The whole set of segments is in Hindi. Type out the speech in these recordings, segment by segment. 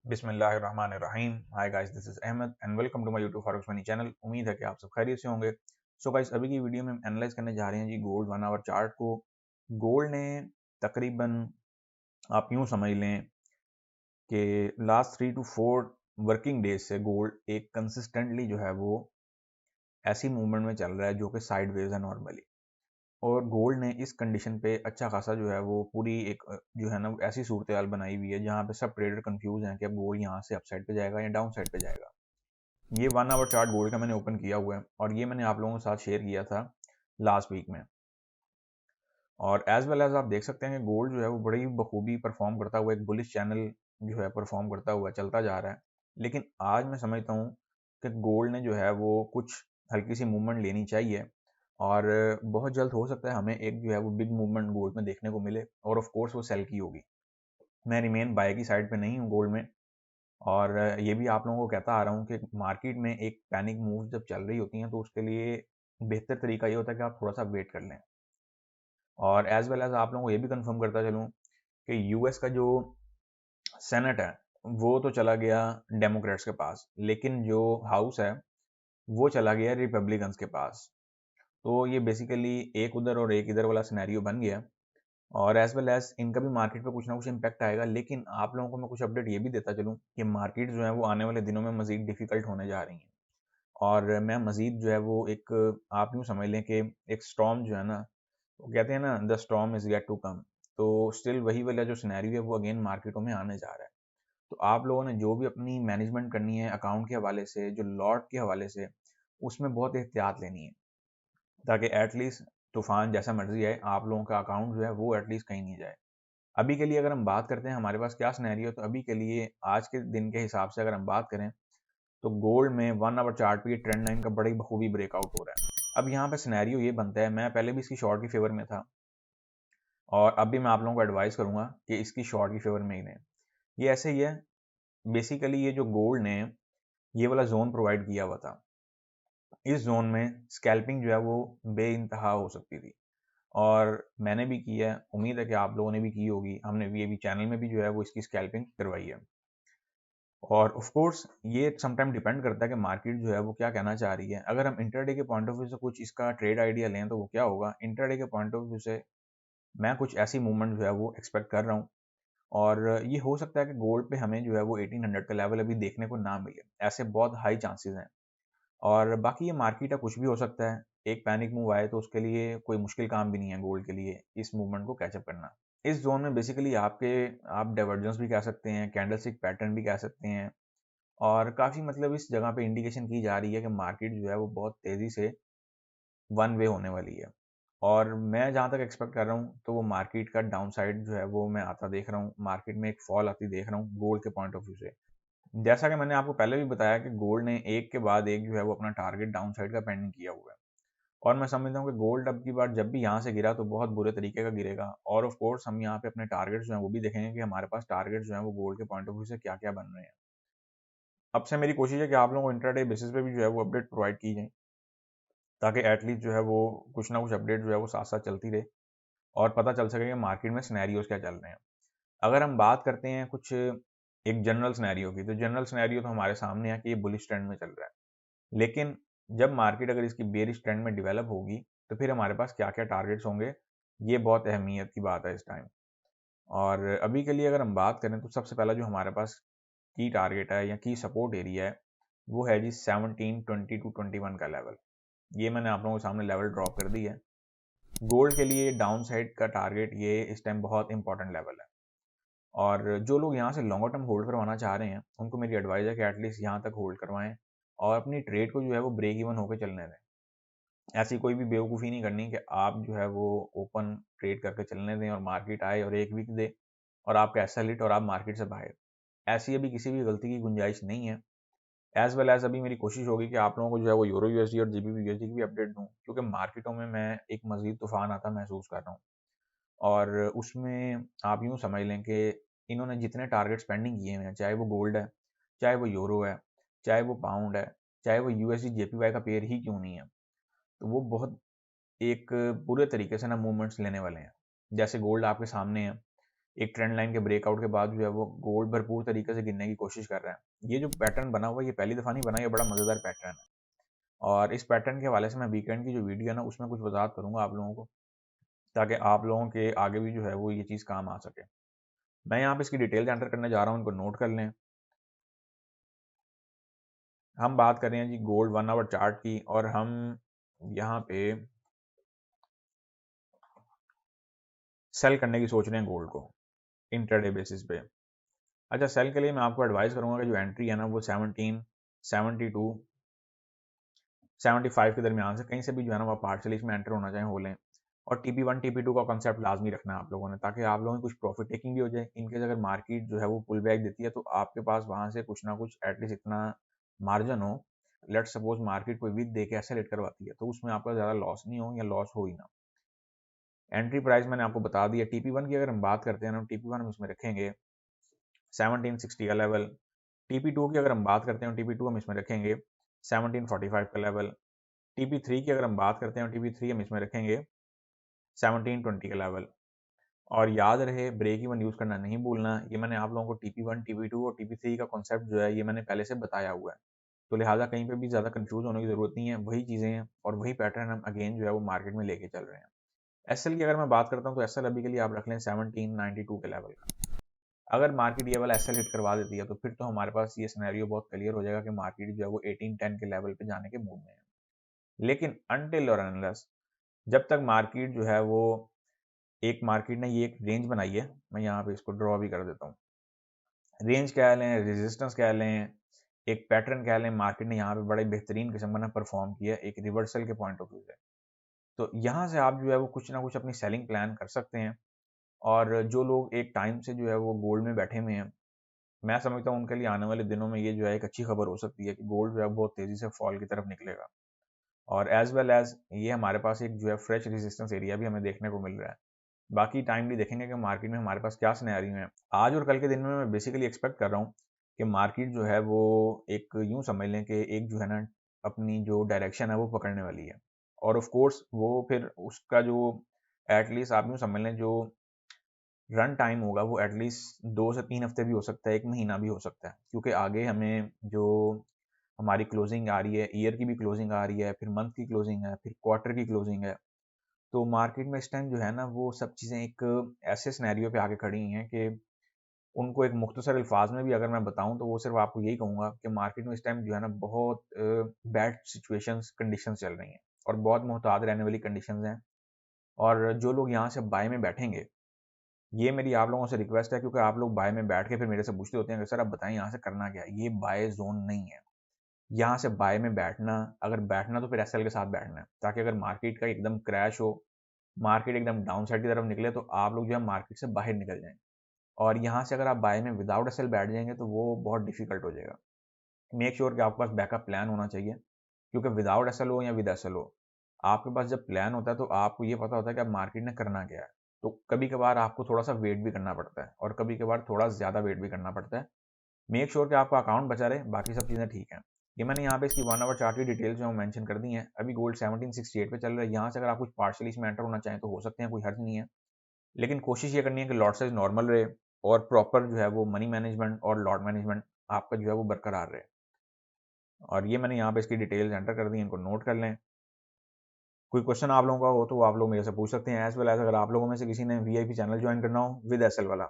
बिस्मिल्लाहिर्रहमानिर्रहीम। Hi guys, this is Ahmed and welcome to my YouTube forex money channel. उम्मीद है कि आप सब खैरियत से होंगे। सो गाइस, अभी की वीडियो में हम एनालाइज करने जा रहे हैं जी गोल्ड 1 आवर चार्ट को। गोल्ड ने तकरीबन, आप यूं समझ लें कि लास्ट 3 to 4 वर्किंग डेज से गोल्ड एक कंसिस्टेंटली जो है वो ऐसी मूवमेंट में चल रहा है जो कि साइडवेज है नॉर्मली। और गोल्ड ने इस कंडीशन पे अच्छा खासा जो है वो पूरी एक जो है ना ऐसी सूरत हाल बनाई हुई है जहाँ पे सब ट्रेडर कंफ्यूज हैं कि अब गोल्ड यहाँ से अपसाइड पे जाएगा या डाउन साइड पे जाएगा। ये 1 आवर चार्ट गोल्ड का मैंने ओपन किया हुआ है और ये मैंने आप लोगों के साथ शेयर किया था लास्ट वीक में। और एज वेल एज आप देख सकते हैं कि गोल्ड जो है वो बड़ी बखूबी परफॉर्म करता हुआ एक बुलिश चैनल जो है परफॉर्म करता हुआ चलता जा रहा है। लेकिन आज मैं समझता हूँ कि गोल्ड ने जो है वो कुछ हल्की सी मूवमेंट लेनी चाहिए और बहुत जल्द हो सकता है हमें एक जो है वो बिग मूवमेंट गोल्ड में देखने को मिले और ऑफ कोर्स वो सेल की होगी। मैं रिमेन बाय की साइड पे नहीं हूँ गोल्ड में, और ये भी आप लोगों को कहता आ रहा हूँ कि मार्केट में एक पैनिक मूव जब चल रही होती हैं तो उसके लिए बेहतर तरीका ये होता है कि आप थोड़ा सा वेट कर लें। और एज वेल एज आप लोगों को ये भी कंफर्म करता चलूँ कि यूएस का जो सेनेट है वो तो चला गया डेमोक्रेट्स के पास, लेकिन जो हाउस है वो चला गया रिपब्लिकन्स के पास। तो ये बेसिकली एक उधर और एक इधर वाला सिनेरियो बन गया। और एज वेल एज इनका भी मार्केट पे कुछ ना कुछ इम्पैक्ट आएगा। लेकिन आप लोगों को मैं कुछ अपडेट ये भी देता चलूँ कि मार्केट जो है वो आने वाले दिनों में मजीद डिफिकल्ट होने जा रही हैं। और मैं मजीद जो है वो एक, आप यूँ समझ लें कि एक स्टॉर्म जो है ना, वो कहते हैं ना the storm is yet to come. तो स्टिल वही वाला जो सिनेरियो है वो अगेन मार्केटों में आने जा रहा है। तो आप लोगों ने जो भी अपनी मैनेजमेंट करनी है अकाउंट के हवाले से, जो लॉट के हवाले से, उसमें बहुत एहतियात लेनी है ताकि एटलीस्ट तूफान जैसा मर्जी आए आप लोगों का अकाउंट जो है वो एटलीस्ट कहीं नहीं जाए। अभी के लिए अगर हम बात करते हैं हमारे पास क्या सिनेरियो, तो अभी के लिए आज के दिन के हिसाब से अगर हम बात करें तो गोल्ड में 1 आवर चार्ट पे ट्रेंड लाइन का बड़ी बखूबी ब्रेकआउट हो रहा है। अब यहाँ पे सिनेरियो ये बनता है, मैं पहले भी इसकी शॉर्ट की फेवर में था और अब भी मैं आप लोगों को एडवाइस करूंगा कि इसकी शॉर्ट की फेवर में ही लें। ये ऐसे ही है, बेसिकली ये जो गोल्ड ने ये वाला जोन प्रोवाइड किया हुआ था, इस जोन में स्कैल्पिंग जो है वो बेइंतहा हो सकती थी और मैंने भी किया है। उम्मीद है कि आप लोगों ने भी की होगी, हमने भी अभी चैनल में भी जो है वो इसकी स्कैल्पिंग करवाई है। और ऑफ कोर्स ये समटाइम डिपेंड करता है कि मार्केट जो है वो क्या कहना चाह रही है। अगर हम इंटरडे के पॉइंट ऑफ व्यू से कुछ इसका ट्रेड आइडिया लें तो वो क्या होगा, इंटरडे के पॉइंट ऑफ व्यू से मैं कुछ ऐसी मूवमेंट जो है वो एक्सपेक्ट कर रहा हूँ। और ये हो सकता है कि गोल्ड पे हमें जो है वो 1800 का लेवल अभी देखने को ना मिले, ऐसे बहुत हाई चांसेस हैं। और बाकी ये मार्केट है, कुछ भी हो सकता है। एक पैनिक मूव आए तो उसके लिए कोई मुश्किल काम भी नहीं है गोल्ड के लिए इस मूवमेंट को कैचअप करना। इस जोन में बेसिकली आप डाइवर्जेंस भी कह सकते हैं, कैंडलस्टिक पैटर्न भी कह सकते हैं। और काफ़ी मतलब इस जगह पे इंडिकेशन की जा रही है कि मार्केट जो है वो बहुत तेज़ी से वन वे होने वाली है। और मैं जहाँ तक एक्सपेक्ट कर रहा हूँ तो वो मार्केट का डाउन साइड जो है वो मैं आता देख रहा हूँ, मार्केट में एक फॉल आती देख रहा हूँ गोल्ड के पॉइंट ऑफ व्यू से। जैसा कि मैंने आपको पहले भी बताया कि गोल्ड ने एक के बाद एक जो है वो अपना टारगेट डाउन साइड का पेंडिंग किया हुआ है। और मैं समझता हूँ कि गोल्ड अब की बार जब भी यहाँ से गिरा तो बहुत बुरे तरीके का गिरेगा। और ऑफ कोर्स हम यहाँ पे अपने टारगेट्स जो हैं वो भी देखेंगे कि हमारे पास टारगेट्स जो हैं वो गोल्ड के पॉइंट ऑफ व्यू से क्या क्या बन रहे हैं। अब से मेरी कोशिश है कि आप लोगों को इंट्राडे बेसिस पे भी जो है वो अपडेट प्रोवाइड की जाए ताकि एटलीस्ट जो है वो कुछ ना कुछ अपडेट जो है वो साथ साथ चलती रहे और पता चल सके कि मार्केट में सिनेरियोज क्या चल रहे हैं। अगर हम बात करते हैं कुछ एक जनरल सिनेरियो की, तो जनरल सिनेरियो तो हमारे सामने है कि ये बुलिश ट्रेंड में चल रहा है। लेकिन जब मार्केट अगर इसकी बेरिश ट्रेंड में डेवलप होगी तो फिर हमारे पास क्या क्या टारगेट्स होंगे, ये बहुत अहमियत की बात है इस टाइम। और अभी के लिए अगर हम बात करें तो सबसे पहला जो हमारे पास की टारगेट है या की सपोर्ट एरिया है वो है जी 1720 to 21 का लेवल। ये मैंने आप लोगों के सामने लेवल ड्रॉप कर दी है। गोल्ड के लिए डाउन साइड का टारगेट ये इस टाइम बहुत इंपॉर्टेंट लेवल है। और जो लोग यहाँ से लॉन्गर टर्म होल्ड करवाना चाह रहे हैं उनको मेरी एडवाइस है कि एटलीस्ट यहाँ तक होल्ड करवाएं और अपनी ट्रेड को जो है वो ब्रेक इवन होकर चलने दें। ऐसी कोई भी बेवकूफ़ी नहीं करनी कि आप जो है वो ओपन ट्रेड करके चलने दें और मार्केट आए और एक वीक दे और आपका ऐसा लिट और आप मार्केट से बाहर। ऐसी अभी किसी भी गलती की गुंजाइश नहीं है। एज वेल एज अभी मेरी कोशिश होगी कि आप लोगों को जो है वो यूरो यूएसडी और जीबीपी यूएसडी की भी अपडेट दूं, क्योंकि मार्केटों में मैं एक मजीद तूफान आता महसूस कर रहा हूँ। और उसमें आप यूँ समझ लें कि इन्होंने जितने टारगेट पेंडिंग किए हुए हैं, चाहे वो गोल्ड है, चाहे वो यूरो है, चाहे वो पाउंड है, चाहे वो यूएसडी जेपीवाई का पेयर ही क्यों नहीं है, तो वो बहुत एक बुरे तरीके से ना मूवमेंट्स लेने वाले हैं। जैसे गोल्ड आपके सामने है, एक ट्रेंड लाइन के ब्रेकआउट के बाद जो है वो गोल्ड भरपूर तरीके से गिरने की कोशिश कर रहा है। ये जो पैटर्न बना हुआ है ये पहली दफ़ा नहीं बना, ये बड़ा मज़ेदार पैटर्न है। और इस पैटर्न के हवाले से मैं वीकेंड की जो वीडियो है ना उसमें कुछ वजाहत करूंगा आप लोगों को, ताकि आप लोगों के आगे भी जो है वो ये चीज़ काम आ सके। मैं यहाँ पे इसकी डिटेल एंटर करने जा रहा हूँ, इनको नोट कर लें। हम बात कर रहे हैं जी गोल्ड 1 आवर चार्ट की, और हम यहाँ पे सेल करने की सोच रहे हैं गोल्ड को इंट्राडे बेसिस पे। अच्छा, सेल के लिए मैं आपको एडवाइस करूंगा कि जो एंट्री है ना वो 17, 72, 75 के दरमियान से कहीं से भी जो है ना वो पार्शली इसमें एंटर होना चाहे हो लें। और TP1 TP2 का कंसेप्ट लाजमी रखना है आप लोगों ने, ताकि आप लोगों की कुछ प्रॉफिट टेकिंग भी हो जाए। इनकेस अगर मार्केट जो है वो पुल बैक देती है तो आपके पास वहां से कुछ ना कुछ एटलीस्ट इतना मार्जिन हो। लेट सपोज मार्केट कोई वीक दे के एक्सेलेरेट करवाती है तो उसमें आपका ज़्यादा लॉस नहीं हो, या लॉस हो ही ना। एंट्री प्राइस मैंने आपको बता दिया। TP1 की अगर हम बात करते हैं ना, TP1 हम इसमें रखेंगे 1760 का लेवल। TP2 की अगर हम बात करते हैं, TP2 हम इसमें रखेंगे 1745 का लेवल। TP3 की अगर हम बात करते हैं, TP3 हम इसमें रखेंगे 1720 का लेवल। और याद रहे ब्रेक इवन यूज़ करना नहीं भूलना। ये मैंने आप लोगों को TP1, TP2 और TP3 का कॉन्सेप्ट जो है ये मैंने पहले से बताया हुआ है, तो लिहाजा कहीं पे भी ज़्यादा कंफ्यूज होने की ज़रूरत नहीं है। वही चीज़ें हैं और वही पैटर्न हम अगेन जो है वो मार्केट में लेके चल रहे हैं। SL की अगर मैं बात करता हूँ तो SL अभी के लिए आप रख लें 1792 के लेवल का। अगर मार्केट ये वाला SL हिट करवा देती है तो फिर तो हमारे पास ये सिनेरियो बहुत क्लियर हो जाएगा कि मार्केट जो है वो 1810 के लेवल पे जाने के मूड में है। लेकिन अनटिल और अनलेस जब तक मार्केट जो है वो एक मार्केट ने ये एक रेंज बनाई है, मैं यहाँ पे इसको ड्रॉ भी कर देता हूँ। रेंज कह लें, रेजिस्टेंस कह लें, एक पैटर्न कह लें, मार्केट ने यहाँ पे बड़े बेहतरीन किस्म का ना परफॉर्म किया एक रिवर्सल के पॉइंट ऑफ व्यू से। तो यहाँ से आप जो है वो कुछ ना कुछ अपनी सेलिंग प्लान कर सकते हैं। और जो लोग एक टाइम से जो है वो गोल्ड में बैठे हुए हैं, मैं समझता हूँ उनके लिए आने वाले दिनों में ये जो है एक अच्छी खबर हो सकती है कि गोल्ड जो है बहुत तेज़ी से फॉल की तरफ निकलेगा। और एज वेल एज ये हमारे पास एक जो है फ्रेश रेजिस्टेंस एरिया भी हमें देखने को मिल रहा है। बाकी टाइमली देखेंगे कि मार्केट में हमारे पास क्या सिनेरियो है। आज और कल के दिन में मैं बेसिकली एक्सपेक्ट कर रहा हूँ कि मार्केट जो है वो एक यूं समझ लें कि एक जो है ना अपनी जो डायरेक्शन है वो पकड़ने वाली है। और ऑफ कोर्स वो फिर उसका जो एटलीस्ट आप यूं समझ लें जो रन टाइम होगा वो एटलीस्ट 2 से 3 हफ्ते भी हो सकता है, 1 महीना भी हो सकता है, क्योंकि आगे हमें जो हमारी क्लोजिंग आ रही है, ईयर की भी क्लोजिंग आ रही है, फिर मंथ की क्लोजिंग है, फिर क्वार्टर की क्लोजिंग है। तो मार्केट में इस टाइम जो है ना वो सब चीज़ें एक ऐसे सिनेरियो पे आके खड़ी हैं कि उनको एक मुख्तसर अल्फाज में भी अगर मैं बताऊं तो वो सिर्फ आपको यही कहूँगा कि मार्केट में इस टाइम जो है ना बहुत बैड सिचुएशंस कंडीशंस चल रही हैं और बहुत मोहतात रहने वाली कंडीशंस हैं। और जो लोग यहाँ से बाय में बैठेंगे, ये मेरी आप लोगों से रिक्वेस्ट है, क्योंकि आप लोग बाय में बैठ के फिर मेरे से पूछते होते हैं कि सर आप बताएं यहाँ से करना क्या है। ये बाय जोन नहीं है। यहाँ से बाय में बैठना, अगर बैठना तो फिर एसएल के साथ बैठना है, ताकि अगर मार्केट का एकदम क्रैश हो, मार्केट एकदम डाउन साइड की तरफ निकले तो आप लोग जो है मार्केट से बाहर निकल जाएं। और यहाँ से अगर आप बाय में विदाउट एसएल बैठ जाएंगे तो वो बहुत डिफिकल्ट हो जाएगा। मेक श्योर कि आपके पास बैकअप प्लान होना चाहिए, क्योंकि विदाउट एसएल हो या विद एसएल हो, आपके पास जब प्लान होता है तो आपको ये पता होता है कि अब मार्केट ने करना क्या है। तो कभी कभार आपको थोड़ा सा वेट भी करना पड़ता है और कभी कभार थोड़ा ज़्यादा वेट भी करना पड़ता है। मेक श्योर कि आपका अकाउंट बचा रहे, बाकी सब चीज़ें ठीक हैं। ये मैंने यहाँ पे इसकी 1 आवर चार्ट की डिटेल्स जो है मेंशन कर दी हैं। अभी गोल्ड 1768 पे चल रहा है। यहाँ से अगर आप कुछ पार्शली इसमें एंटर होना चाहें तो हो सकते हैं, कोई हर्ज नहीं है। लेकिन कोशिश ये करनी है कि लॉट साइज नॉर्मल रहे और प्रॉपर जो है वो मनी मैनेजमेंट और लॉट मैनेजमेंट आपका जो है वो बरकरार रहे। और ये मैंने यहाँ पे इसकी डिटेल्स एंटर कर दी, इनको नोट कर लें। कोई क्वेश्चन आप लोगों का हो तो आप लोग मेरे से पूछ सकते हैं। एज वेल एज अगर आप लोगों में से किसी ने VIP चैनल ज्वाइन करना हो विद एसएल वाला,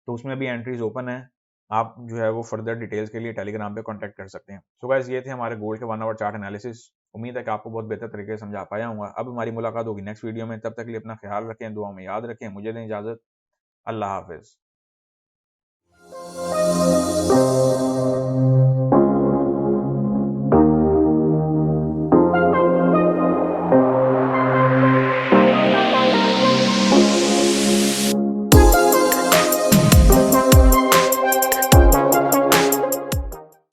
तो उसमें भी एंट्रीज ओपन है। आप जो है वो फर्दर डिटेल्स के लिए टेलीग्राम पे कांटेक्ट कर सकते हैं। सो गाइस, ये थे हमारे गोल्ड के 1 आवर चार्ट एनालिसिस। उम्मीद है कि आपको बहुत बेहतर तरीके से समझा पाया हूँ। अब हमारी मुलाकात होगी नेक्स्ट वीडियो में। तब तक के लिए अपना ख्याल रखें, दुआ में याद रखें। मुझे दें इजाजत। अल्लाह हाफिज।